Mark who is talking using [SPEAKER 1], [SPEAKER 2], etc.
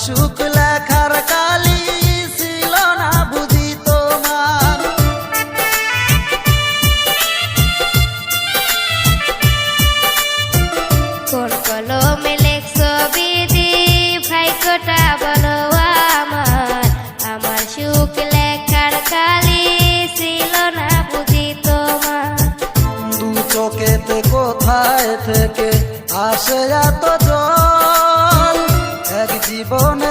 [SPEAKER 1] সুখ লেখার কালি ছিল না বুঝি তোমার।
[SPEAKER 2] কোন কলমে লেখছো বিধি ভাগ্যটা বলো আমার, আমার সুখ লেখার কালি ছিল না বুঝি তোমার।
[SPEAKER 1] দু চোখেতে কোথায় থেকে আসে এত জল, এক জীবন